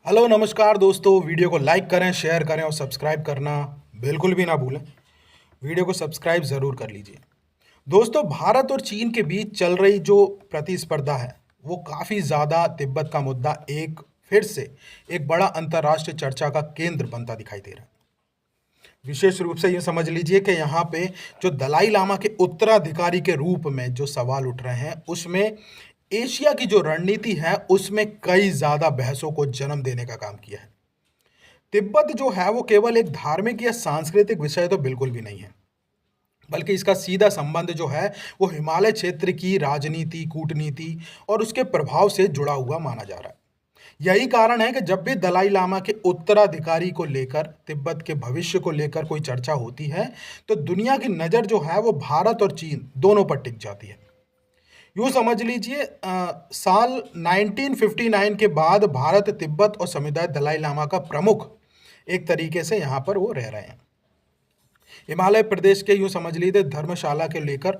Hello नमस्कार दोस्तों। Video को लाइक करें, शेयर करें और सब्सक्राइब करना बिल्कुल भी ना भूलें। वीडियो को सब्सक्राइब ज़रूर कर लीजिए। दोस्तों, भारत और चीन के बीच चल रही जो प्रतिस्पर्धा है वो काफ़ी ज़्यादा तिब्बत का मुद्दा एक फिर से एक बड़ा अंतर्राष्ट्रीय चर्चा का केंद्र बनता दिखाई दे रहा है। विशेष रूप से ये समझ लीजिए कि यहाँ पे जो दलाई लामा के उत्तराधिकारी के रूप में जो सवाल उठ रहे हैं उसमें एशिया की जो रणनीति है उसमें कई ज़्यादा बहसों को जन्म देने का काम किया है। तिब्बत जो है वो केवल एक धार्मिक या सांस्कृतिक विषय तो बिल्कुल भी नहीं है, बल्कि इसका सीधा संबंध जो है वो हिमालय क्षेत्र की राजनीति, कूटनीति और उसके प्रभाव से जुड़ा हुआ माना जा रहा है। यही कारण है कि जब भी दलाई लामा के उत्तराधिकारी को लेकर, तिब्बत के भविष्य को लेकर कोई चर्चा होती है तो दुनिया की नज़र जो है वो भारत और चीन दोनों पर टिक जाती है। यूँ समझ लीजिए, साल 1959 के बाद भारत, तिब्बत और समुदाय दलाई लामा का प्रमुख एक तरीके से यहाँ पर वो रह रहे हैं। हिमालय प्रदेश के यूँ समझ लीजिए धर्मशाला के लेकर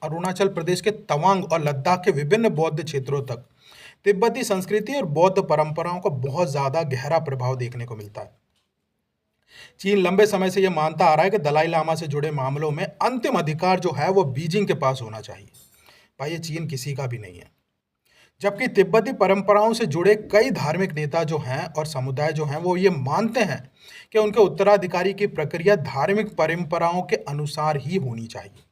अरुणाचल प्रदेश के तवांग और लद्दाख के विभिन्न बौद्ध क्षेत्रों तक तिब्बती संस्कृति और बौद्ध परंपराओं का बहुत ज़्यादा गहरा प्रभाव देखने को मिलता है। चीन लंबे समय से यह मानता आ रहा है कि दलाई लामा से जुड़े मामलों में अंतिम अधिकार जो है वो बीजिंग के पास होना चाहिए। भाई, ये चीन किसी का भी नहीं है। जबकि तिब्बती परंपराओं से जुड़े कई धार्मिक नेता जो हैं और समुदाय जो हैं वो ये मानते हैं कि उनके उत्तराधिकारी की प्रक्रिया धार्मिक परंपराओं के अनुसार ही होनी चाहिए।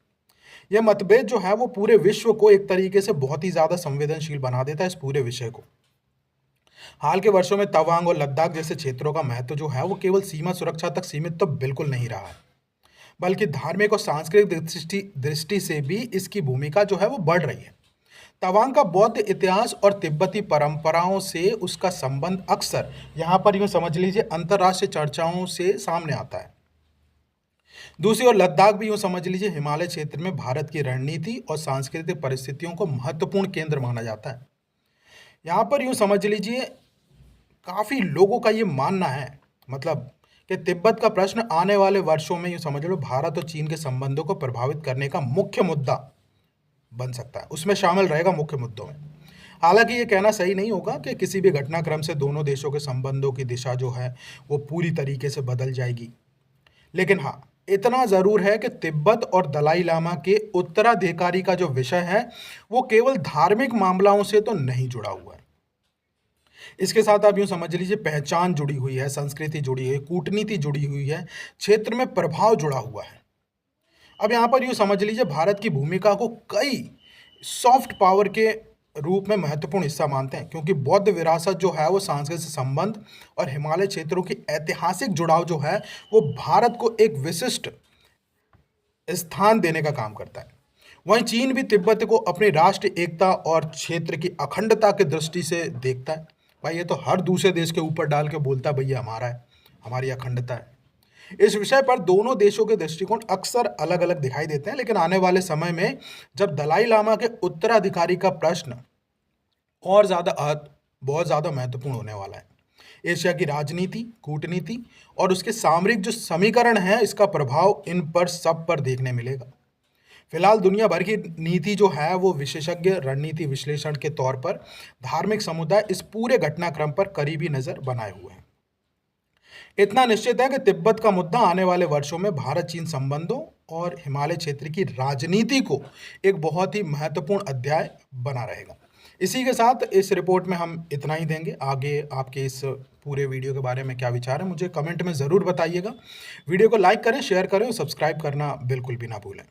यह मतभेद जो है वो पूरे विश्व को एक तरीके से बहुत ही ज़्यादा संवेदनशील बना देता है इस पूरे विषय को। हाल के वर्षों में तवांग और लद्दाख जैसे क्षेत्रों का महत्व जो है वो केवल सीमा सुरक्षा तक सीमित तो बिल्कुल नहीं रहा है, बल्कि धार्मिक और सांस्कृतिक दृष्टि से भी इसकी भूमिका जो है वो बढ़ रही है। तवांग का बौद्ध इतिहास और तिब्बती परंपराओं से उसका संबंध अक्सर यहाँ पर यूँ समझ लीजिए अंतर्राष्ट्रीय चर्चाओं से सामने आता है। दूसरी ओर लद्दाख भी यूँ समझ लीजिए हिमालय क्षेत्र में भारत की रणनीति और सांस्कृतिक परिस्थितियों को महत्वपूर्ण केंद्र माना जाता है। यहाँ पर यूँ समझ लीजिए काफ़ी लोगों का ये मानना है, मतलब कि तिब्बत का प्रश्न आने वाले वर्षों में यूँ समझ लो भारत और चीन के संबंधों को प्रभावित करने का मुख्य मुद्दा बन सकता है, उसमें शामिल रहेगा मुख्य मुद्दों में। हालांकि ये कहना सही नहीं होगा कि किसी भी घटनाक्रम से दोनों देशों के संबंधों की दिशा जो है वो पूरी तरीके से बदल जाएगी, लेकिन हाँ, इतना ज़रूर है कि तिब्बत और दलाई लामा के उत्तराधिकारी का जो विषय है वो केवल धार्मिक मामलों से तो नहीं जुड़ा हुआ है। इसके साथ आप यूँ समझ लीजिए पहचान जुड़ी हुई है, संस्कृति जुड़ी हुई है, कूटनीति जुड़ी हुई है, क्षेत्र में प्रभाव जुड़ा हुआ है। अब यहाँ पर यूँ समझ लीजिए भारत की भूमिका को कई सॉफ्ट पावर के रूप में महत्वपूर्ण हिस्सा मानते हैं, क्योंकि बौद्ध विरासत जो है वो सांस्कृतिक संबंध और हिमालय क्षेत्रों की ऐतिहासिक जुड़ाव जो है वो भारत को एक विशिष्ट स्थान देने का काम करता है। वहीं चीन भी तिब्बत को अपनी राष्ट्रीय एकता और क्षेत्र की अखंडता की दृष्टि से देखता है। भाई, ये तो हर दूसरे देश के ऊपर डाल के बोलता है भैया हमारा है, हमारी अखंडता है। इस विषय पर दोनों देशों के दृष्टिकोण अक्सर अलग अलग दिखाई देते हैं, लेकिन आने वाले समय में जब दलाई लामा के उत्तराधिकारी का प्रश्न और बहुत ज़्यादा महत्वपूर्ण होने वाला है। एशिया की राजनीति, कूटनीति और उसके सामरिक जो समीकरण है इसका प्रभाव इन पर सब पर देखने मिलेगा। फिलहाल दुनिया भर की नीति जो है वो विशेषज्ञ रणनीति विश्लेषण के तौर पर धार्मिक समुदाय इस पूरे घटनाक्रम पर करीबी नज़र बनाए हुए हैं। इतना निश्चित है कि तिब्बत का मुद्दा आने वाले वर्षों में भारत चीन संबंधों और हिमालय क्षेत्र की राजनीति को एक बहुत ही महत्वपूर्ण अध्याय बना रहेगा। इसी के साथ इस रिपोर्ट में हम इतना ही देंगे। आगे आपके इस पूरे वीडियो के बारे में क्या विचार है मुझे कमेंट में ज़रूर बताइएगा। वीडियो को लाइक करें, शेयर करें और सब्सक्राइब करना बिल्कुल भी ना भूलें।